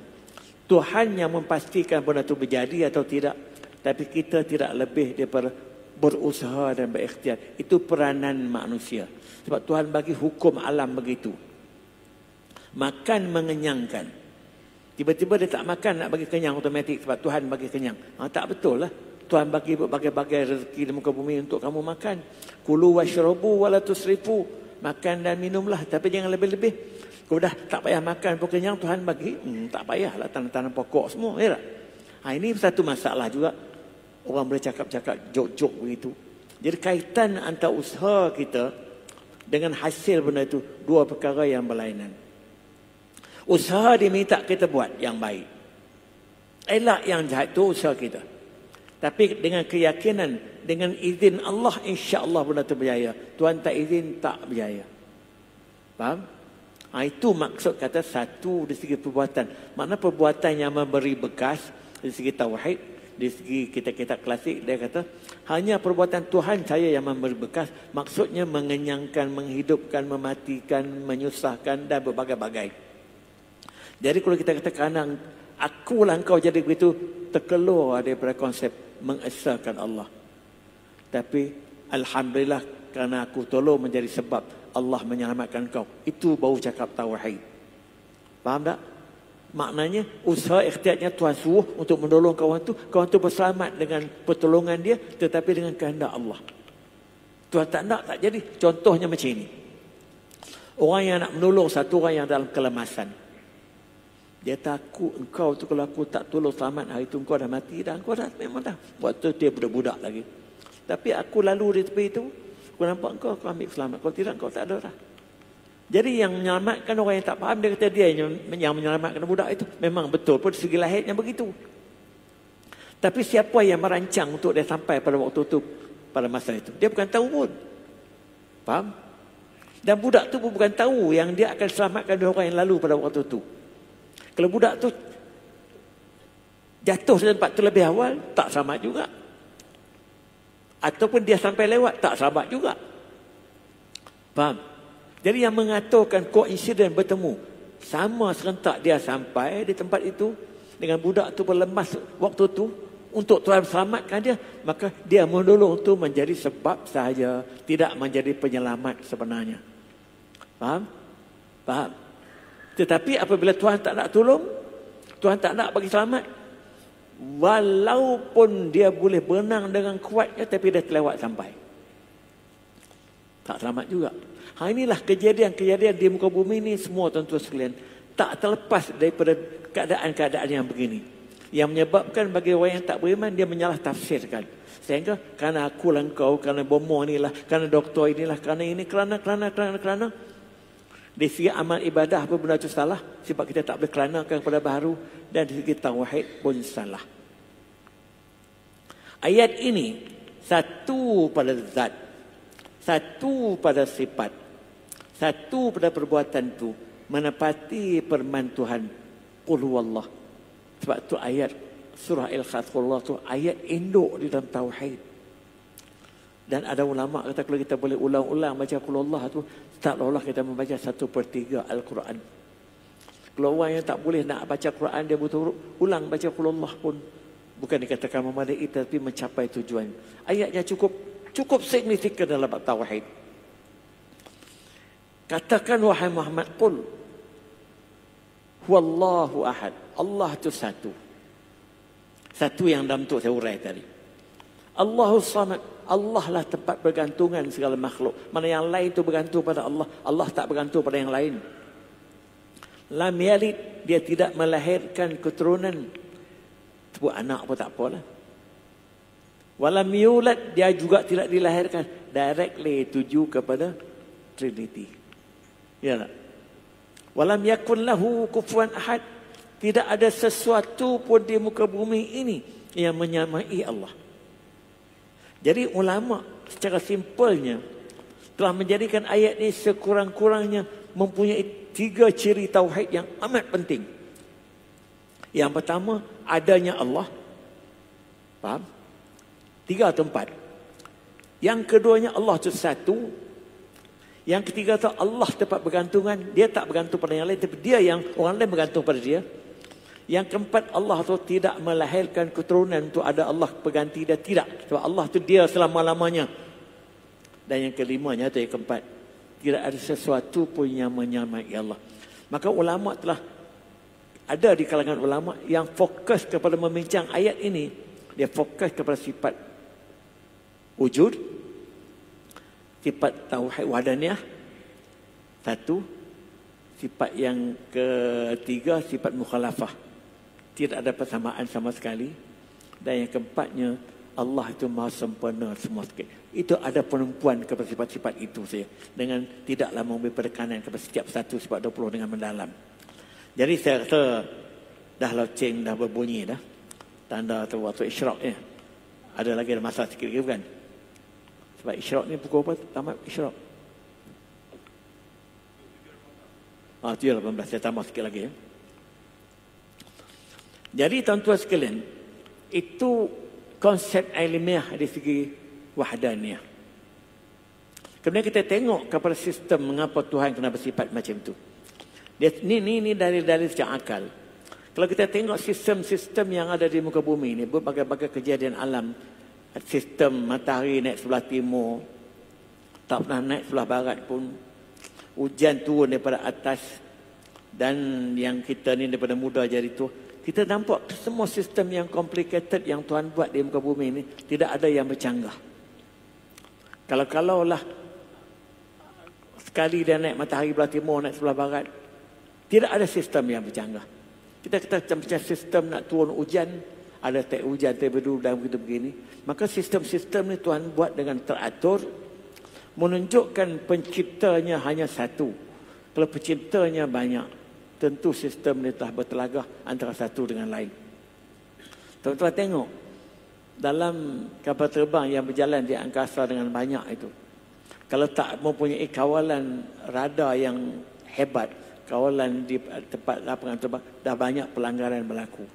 [SPEAKER 1] Tuhan yang memastikan benda itu berjadi atau tidak. Tapi kita tidak lebih daripada berusaha dan berikhtiar. Itu peranan manusia. Sebab Tuhan bagi hukum alam begitu. Makan mengenyangkan. Tiba-tiba dia tak makan, nak bagi kenyang automatik sebab Tuhan bagi kenyang. Tak betul lah. Tuhan bagi berbagai-bagai rezeki di muka bumi untuk kamu makan. Kulu washrabu wala tusrifu. Makan dan minumlah, tapi jangan lebih-lebih. Kau dah tak payah makan pun kenyang, Tuhan bagi, tak payahlah tanam-tanam pokok semua, ya tak? Ini satu masalah juga. Orang boleh cakap-cakap jok-jok begitu. Jadi kaitan antara usaha kita dengan hasil benda itu, dua perkara yang berlainan. Usaha diminta kita buat yang baik. Elak yang jahat itu usaha kita. Tapi dengan keyakinan, dengan izin Allah, insya-Allah benda itu berjaya. Tuhan tak izin, tak berjaya. Faham? Itu maksud kata satu dari segi perbuatan. Makna perbuatan yang memberi bekas dari segi tauhid, dari segi kitab-kitab klasik, dia kata hanya perbuatan Tuhan saya yang memberi bekas. Maksudnya mengenyangkan, menghidupkan, mematikan, menyusahkan dan berbagai-bagai. Jadi kalau kita kata kerana akulah engkau jadi begitu, terkeluar daripada konsep mengesahkan Allah. Tapi alhamdulillah kerana aku tolong menjadi sebab Allah menyelamatkan kau. Itu baru cakap tauhid. Faham tak? Maknanya usaha ikhtiarnya Tuhan suruh untuk menolong kawan tu berselamat dengan pertolongan dia, tetapi dengan kehendak Allah. Tuhan tak nak, tak jadi. Contohnya macam ini. Orang yang nak menolong satu orang yang dalam kelemasan. Dia takut engkau tu kalau aku tak tolong selamat, hari tu engkau dah mati dah. Engkau dah memang dah. Waktu dia budak-budak lagi. Tapi aku lalu di tepi itu, aku nampak engkau, aku ambil selamat. Kalau tidak, engkau tak ada dah. Jadi yang menyelamatkan orang yang tak faham, dia kata dia yang menyelamatkan budak itu. Memang betul pun segi lahirnya begitu. Tapi siapa yang merancang untuk dia sampai pada waktu itu, pada masa itu? Dia bukan tahu pun. Faham? Dan budak tu pun bukan tahu yang dia akan selamatkan dua orang yang lalu pada waktu itu. Kalau budak tu jatuh di tempat tu lebih awal, tak selamat juga. Ataupun dia sampai lewat, tak selamat juga. Faham? Jadi yang mengaturkan koinsiden bertemu, sama serentak dia sampai di tempat itu, dengan budak tu berlemas waktu tu, untuk Tuhan selamatkan dia, maka dia menolong tu menjadi sebab sahaja, tidak menjadi penyelamat sebenarnya. Faham? Faham? Tetapi apabila Tuhan tak nak tolong, Tuhan tak nak bagi selamat, walaupun dia boleh berenang dengan kuatnya, tapi dia terlewat sampai, tak selamat juga. Inilah kejadian-kejadian di muka bumi ini semua tuan-tuan sekalian, tak terlepas daripada keadaan-keadaan yang begini, yang menyebabkan bagi orang yang tak beriman, dia menyalah tafsirkan. Sehingga kerana aku lah engkau, kerana bomoh inilah, kerana doktor inilah, kerana ini, kerana. Di segi amal ibadah pun benda itu salah, sebab kita tak boleh keranakan kepada baharu, dan di segi tauhid pun salah. Ayat ini satu pada zat, satu pada sifat, satu pada perbuatan tu menepati firman Tuhan, qul huwallah. Sebab tu ayat surah Al-Ikhlas tu ayat induk di dalam tauhid. Dan ada ulama kata kalau kita boleh ulang-ulang baca qul huwallah tu, seolah-olah kita membaca 1/3 Al-Quran. Kalau orang yang tak boleh nak baca Quran, dia butuh ulang baca qul huwallah pun bukan dikatakan memadai, tapi mencapai tujuan. Ayatnya cukup signifikan dalam tauhid. Katakan wahai Muhammad, qul huwallahu ahad. Allah itu satu. Satu yang dalam tu saya urai tadi. Allahus samad. Allah lah tempat bergantungan segala makhluk. Mana yang lain itu bergantung pada Allah, Allah tak bergantung pada yang lain. Lam yalid, dia tidak melahirkan keturunan. Sebut anak pun tak apalah. Walam yulad, dia juga tidak dilahirkan. Directly tuju kepada Trinity. Ya tak? Walam yakun lahu kufuwan ahad. Tidak ada sesuatu pun di muka bumi ini yang menyamai Allah. Jadi ulama secara simpelnya telah menjadikan ayat ini sekurang-kurangnya mempunyai 3 ciri tauhid yang amat penting. Yang pertama, adanya Allah. Faham? 3 atau 4. Yang keduanya, Allah itu satu. Yang ketiga itu Allah tempat bergantungan. Dia tak bergantung pada yang lain, tapi dia yang orang lain bergantung pada dia. Yang keempat, Allah itu tidak melahirkan keturunan untuk ada Allah pengganti dia, tidak. Sebab Allah itu dia selama-lamanya. Dan yang kelimanya atau yang keempat, tidak ada sesuatu pun yang menyamai Allah. Maka ulama telah ada di kalangan ulama yang fokus kepada membincang ayat ini. Dia fokus kepada sifat wujud, sifat tauhid wahdaniyah, satu. Sifat yang ketiga, sifat mukhalafah. Tidak ada persamaan sama sekali. Dan yang keempatnya, Allah itu maha sempurna semua sekali. Itu ada penumpuan kepada sifat-sifat itu saja. Dengan tidaklah memberi penekanan kepada setiap satu sifat 20 dengan mendalam. Jadi saya rasa dah loceng, dah berbunyi dah. Tanda tu waktu isyraq ni. Ada lagi ada masa sikit lagi bukan? Sebab isyraq ni pukul apa? Tamat isyraq. 7:18. Saya tambah sikit lagi ya. Jadi tuan-tuan sekalian, itu konsep ilmiah dari segi wahdaniyah. Kemudian kita tengok kepada sistem mengapa Tuhan kena bersifat macam itu. Ini dalil-dalil secara akal. Kalau kita tengok sistem-sistem yang ada di muka bumi ini, berbagai-bagai kejadian alam, sistem matahari naik sebelah timur, tak pernah naik sebelah barat pun, hujan turun daripada atas, dan yang kita ni daripada muda jadi tu, kita nampak semua sistem yang complicated yang Tuhan buat di muka bumi ini tidak ada yang bercanggah. Kalau-kalaulah sekali dia naik matahari belah timur, naik sebelah barat, tidak ada sistem yang bercanggah. Kita macam sistem nak turun hujan, ada tak hujan, tak berdu dan begitu begini. Maka sistem-sistem ni Tuhan buat dengan teratur, menunjukkan penciptanya hanya satu. Kalau penciptanya banyak, tentu sistem ni telah bertelagah antara satu dengan lain. Tuan-tuan tengok, dalam kapal terbang yang berjalan di angkasa dengan banyak itu, kalau tak mempunyai kawalan radar yang hebat, kawalan di tempat lapangan terbang, dah banyak pelanggaran berlaku.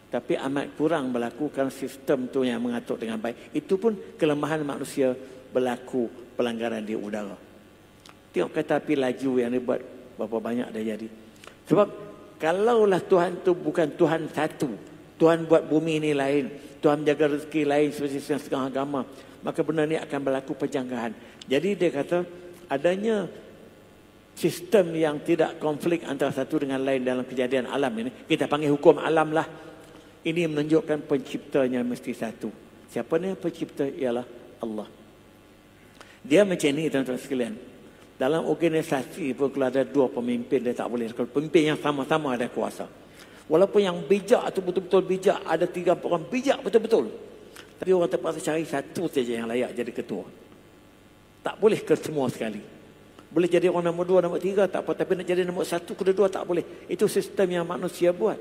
[SPEAKER 1] Tapi amat kurang berlaku kerana sistem tu yang mengatur dengan baik. Itu pun kelemahan manusia, berlaku pelanggaran di udara. Tengok kereta api laju yang dibuat, berapa banyak dah jadi. Sebab kalaulah Tuhan tu bukan Tuhan satu, Tuhan buat bumi ini lain, Tuhan jaga rezeki lain seperti setengah agama, maka benda ni akan berlaku penjanggahan. Jadi dia kata adanya sistem yang tidak konflik antara satu dengan lain dalam kejadian alam ini, kita panggil hukum alam lah. Ini menunjukkan penciptanya mesti satu. Siapa ni pencipta? Ialah Allah. Dia macam ni tuan-tuan sekalian. Dalam organisasi pun kalau ada dua pemimpin, dia tak boleh. Kalau pemimpin yang sama-sama ada kuasa, walaupun yang bijak itu betul-betul bijak, ada 3 orang bijak betul-betul, tapi orang terpaksa cari satu saja yang layak jadi ketua. Tak boleh ke semua sekali. Boleh jadi orang nombor 2, nombor 3 tak apa, tapi nak jadi nombor 1, kedua tak boleh. Itu sistem yang manusia buat.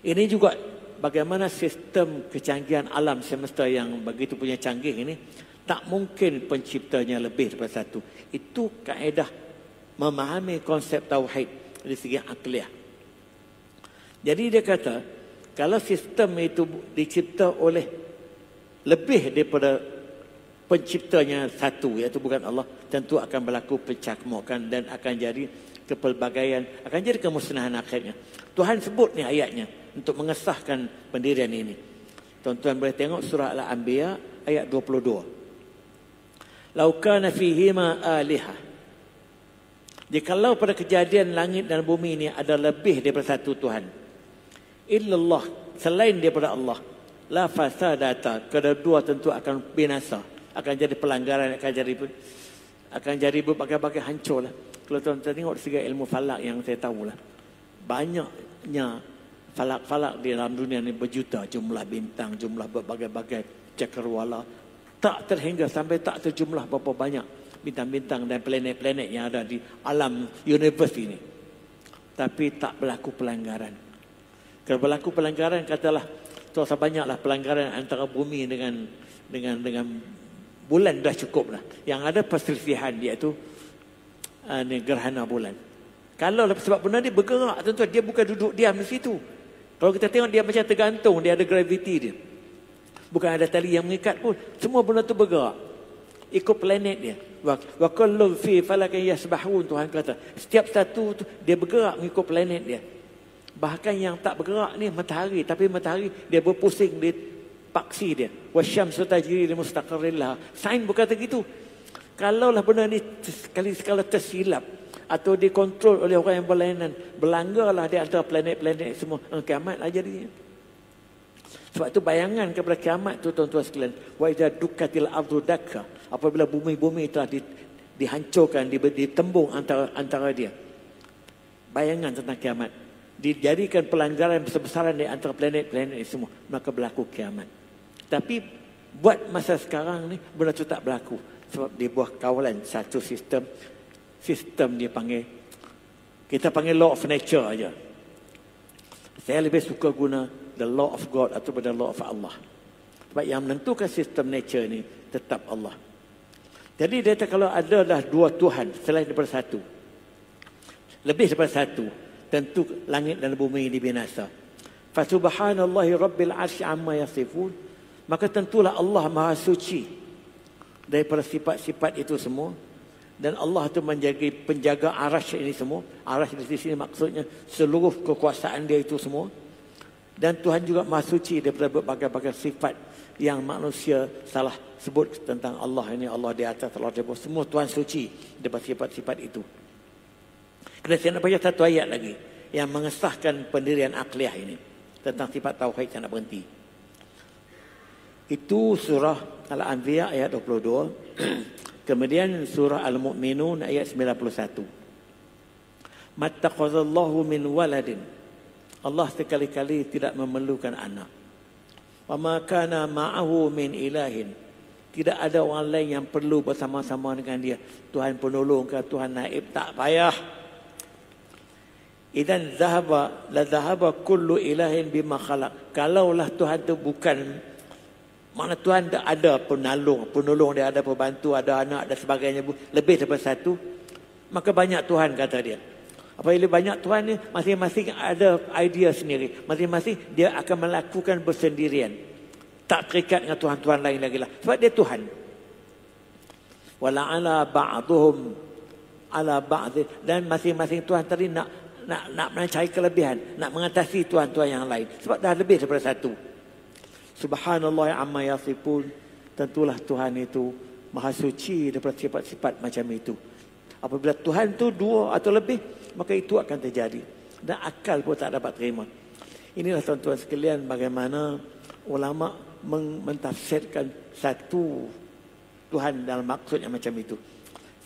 [SPEAKER 1] Ini juga bagaimana sistem kecanggihan alam semesta yang begitu punya canggih ini, tak mungkin penciptanya lebih daripada satu. Itu kaedah memahami konsep tauhid dari segi akliah. Jadi dia kata, kalau sistem itu dicipta oleh lebih daripada penciptanya satu, iaitu bukan Allah, tentu akan berlaku pencakmukan dan akan jadi kepelbagaian, akan jadi kemusnahan akhirnya. Tuhan sebut ni ayatnya untuk mengesahkan pendirian ini. Tuan-tuan boleh tengok surah Al-Anbiya ayat 22. Lau kana fihima alihah. Jikalau pada kejadian langit dan bumi ini ada lebih daripada satu Tuhan, illallah, selain daripada Allah, la fasadata, kedua tentu akan binasa, akan jadi pelanggaran, akan jadi berbagai-bagai hancur lah. Kalau tuan-tuan tengok segi ilmu falak yang saya tahu lah, banyaknya falak-falak di dalam dunia ni berjuta jumlah bintang, jumlah berbagai-bagai cakrawala, tak terhingga sampai tak terjumlah berapa banyak bintang-bintang dan planet-planet yang ada di alam universe ini. Tapi tak berlaku pelanggaran. Kalau berlaku pelanggaran, katalah terasa banyaklah pelanggaran antara bumi dengan bulan dah cukup lah. Yang ada perselisihan iaitu gerhana bulan. Kalau sebab benda dia bergerak, tuan-tuan, dia bukan duduk diam di situ. Kalau kita tengok dia macam tergantung, dia ada gravity dia. Bukan ada tali yang mengikat pun. Semua benda tu bergerak. Ikut planet dia. Wa kullu fi falakin yasbahun, Tuhan kata. Setiap satu tu dia bergerak mengikut planet dia. Bahkan yang tak bergerak ni matahari, tapi matahari dia berpusing di paksi dia. Wasyamsu tajri li mustaqarrin laha. Sains berkata gitu. Kalaulah benda ni sekali-sekala tersilap atau dikontrol oleh orang yang berlainan, berlanggarlah di antara planet-planet semua, kiamatlah jadinya. Sebab itu bayangan kepada kiamat tu tuan-tuan sekalian, wa idza dukkatil ardu dakka, apabila bumi-bumi telah dihancurkan, ditembung antara dia. Bayangan tentang kiamat, dijadikan pelanggaran besar-besaran di antara planet-planet semua, maka berlaku kiamat. Tapi buat masa sekarang ni benda tu tak berlaku, sebab dia buah kawalan satu sistem dia panggil, kita panggil law of nature aja. Saya lebih suka guna the law of God atau the law of Allah. Sebab yang menentukan sistem nature ni tetap Allah. Jadi dia kata kalau ada dah dua Tuhan selain daripada satu, lebih daripada satu, tentu langit dan bumi ini binasa. Fa subhanallahi rabbil arsy amma yasifun, maka tentulah Allah Maha Suci daripada sifat-sifat itu semua. Dan Allah itu menjadi penjaga arasy ini semua. Arasy di sini maksudnya seluruh kekuasaan dia itu semua. Dan Tuhan juga Maha Suci daripada berbagai-bagai sifat yang manusia salah sebut tentang Allah ini. Allah di atas, Allah di bawah. Semua Tuhan suci daripada sifat-sifat itu. Kemudian saya nak baca satu ayat lagi yang mengesahkan pendirian akliah ini tentang sifat tauhid. Saya nak berhenti. Itu surah Al-Anbiya ayat 22. Kemudian surah Al-Mu'minun ayat 91. Mattakhadallahu min waladin. Allah sekali-kali tidak memerlukan anak. Wa ma kana ma'ahu min ilahin. Tidak ada orang lain yang perlu bersama-sama dengan dia. Tuhan penolong ke Tuhan naib, tak payah. Idan zahaba kullu ilahin bima khalaq. Kalaulah Tuhan tu bukan, mana Tuhan ada penolong dia, ada pembantu, ada anak dan sebagainya, lebih daripada satu, maka banyak Tuhan kata dia. Apabila banyak Tuhan ni, masing-masing ada idea sendiri. Masing-masing dia akan melakukan bersendirian. Tak terikat dengan Tuhan-Tuhan lain lagi lah. Sebab dia Tuhan. Wala'ala ba'duhum ala ba'd. Dan masing-masing Tuhan tadi nak mencari kelebihan, nak mengatasi Tuhan-Tuhan yang lain. Sebab dah lebih daripada satu. Subhanallah amma yasifun. Tentulah Tuhan itu maha suci daripada sifat-sifat macam itu. Apabila Tuhan itu dua atau lebih, maka itu akan terjadi. Dan akal pun tak dapat terima. Inilah tuan-tuan sekalian bagaimana ulama mentafsirkan satu Tuhan dalam maksud yang macam itu.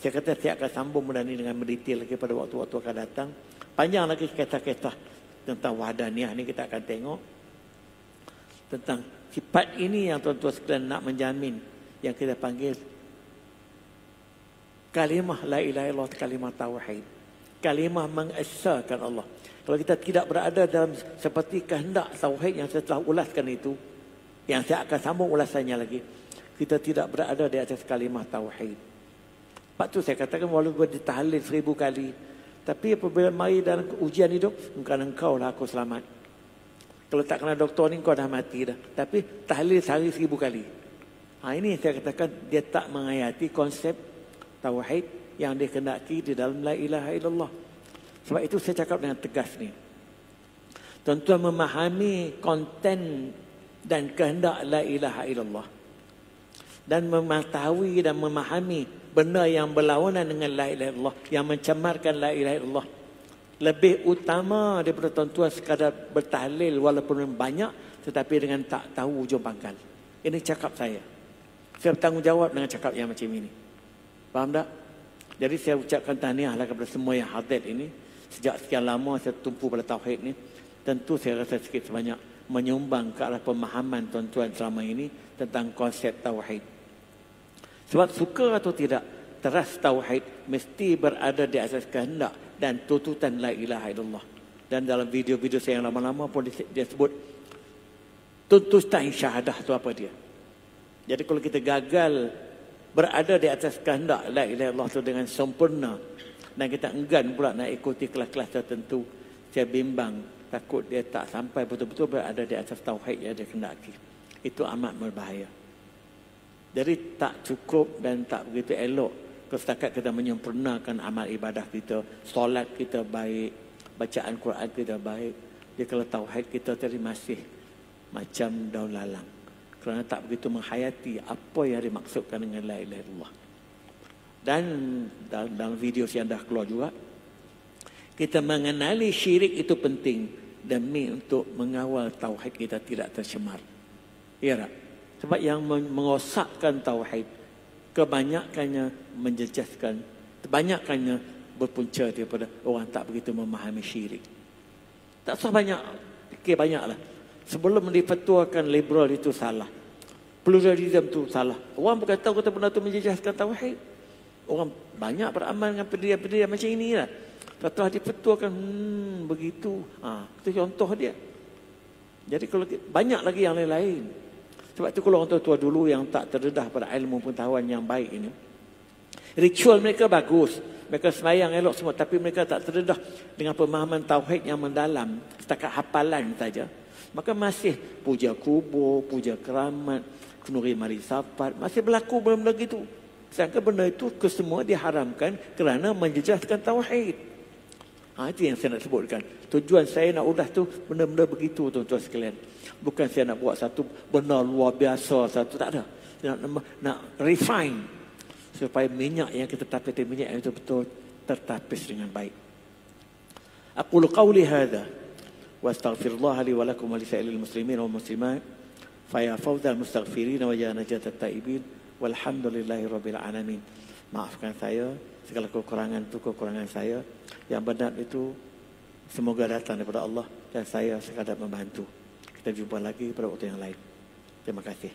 [SPEAKER 1] Saya kata saya akan sambung benda ini dengan mendetail lagi pada waktu-waktu akan datang. Panjang lagi kisah-kisah tentang wahdaniyah ni kita akan tengok. Tentang sifat ini yang tuan-tuan sekalian nak menjamin yang kita panggil kalimah la ilaha illallah, kalimah tauhid. Kalimah mengesahkan Allah. Kalau kita tidak berada dalam seperti kehendak tauhid yang saya telah ulaskan itu, yang saya akan sambung ulasannya lagi, kita tidak berada di atas kalimah tauhid. Sebab tu saya katakan walaupun ditahlil 1000 kali, tapi apabila mari dalam ujian hidup, bukan engkau lah aku selamat. Kalau tak kena doktor ni kau dah mati dah. Tapi tahlil sehari 1000 kali. Ini saya katakan dia tak menghayati konsep tauhid yang dikehendaki di dalam la ilaha illallah. Sebab itu saya cakap dengan tegas ni. Tuan-tuan memahami konten dan kehendak la ilaha illallah. Dan mengetahui dan memahami benda yang berlawanan dengan la ilaha illallah, yang mencemarkan la ilaha illallah, lebih utama daripada tuan-tuan sekadar bertahlil walaupun banyak tetapi dengan tak tahu ujung pangkal. Ini cakap saya. Saya bertanggungjawab dengan cakap yang macam ini. Faham tak? Jadi saya ucapkan tahniahlah kepada semua yang hadir ini. Sejak sekian lama saya tumpu pada tauhid ni. Tentu saya rasa sikit sebanyak menyumbang ke arah pemahaman tuan-tuan selama ini tentang konsep tauhid. Sebab suka atau tidak, teras tauhid mesti berada di atas kehendak dan tuntutan la ilaha illallah. Dan dalam video-video saya yang lama-lama pun dia sebut tuntutan syahadah itu apa dia. Jadi kalau kita gagal berada di atas kehendak la ilaha illallah itu dengan sempurna dan kita enggan pula nak ikuti kelas-kelas tertentu, saya bimbang takut dia tak sampai betul-betul berada di atas tauhid yang dia kehendaki. Itu amat berbahaya. Jadi tak cukup dan tak begitu elok kalau setakat kita menyempurnakan amal ibadah kita, solat kita baik, bacaan Quran kita baik. Dia kalau tauhid kita tadi masih macam daun lalang. Kerana tak begitu menghayati apa yang dimaksudkan dengan la ilaha illallah. Dan dalam video yang dah keluar juga, kita mengenali syirik itu penting demi untuk mengawal tauhid kita tidak tercemar. Ya tak? Sebab yang mengosakkan tauhid kebanyakannya menjejaskan, kebanyakannya berpunca daripada orang tak begitu memahami syirik. Tak usah banyak fikir banyaklah. Sebelum difatuakan liberal itu salah, pluralism itu salah. Orang bukan tahu kata benda itu menjejaskan tauhid. Orang banyak beramal dengan pendirian-pendirian macam ini lah. Setelah difatuakan begitu. Itu contoh dia. Jadi kalau banyak lagi yang lain-lain. Sebab itu kalau orang tua dulu yang tak terdedah pada ilmu pengetahuan yang baik ini, ritual mereka bagus, mereka sembahyang elok semua, tapi mereka tak terdedah dengan pemahaman tauhid yang mendalam, setakat hafalan saja. Maka masih puja kubur, puja keramat, kenuri mari safat, masih berlaku benda-benda gitu. Sedangkan benda itu kesemua diharamkan kerana menjejaskan tauhid. Itu yang saya nak sebutkan. Tujuan saya nak ulas tu benda-benda begitu tuan-tuan sekalian. Bukan saya nak buat satu benda luar biasa, satu tak ada. Nak refine supaya minyak yang kita tapis minyak itu betul tertapis dengan baik. Aqulu qawli hadha wa astaghfirullah li wa lakum wa li sa'ilil muslimin wal muslimat Fa ya fawzal mustaghfirin wa ya najatat taibin walhamdulillahi rabbil alamin. Maafkan saya segala kekurangan saya. Yang benar itu semoga datang daripada Allah dan saya sekadar membantu. Kita jumpa lagi pada waktu yang lain. Terima kasih.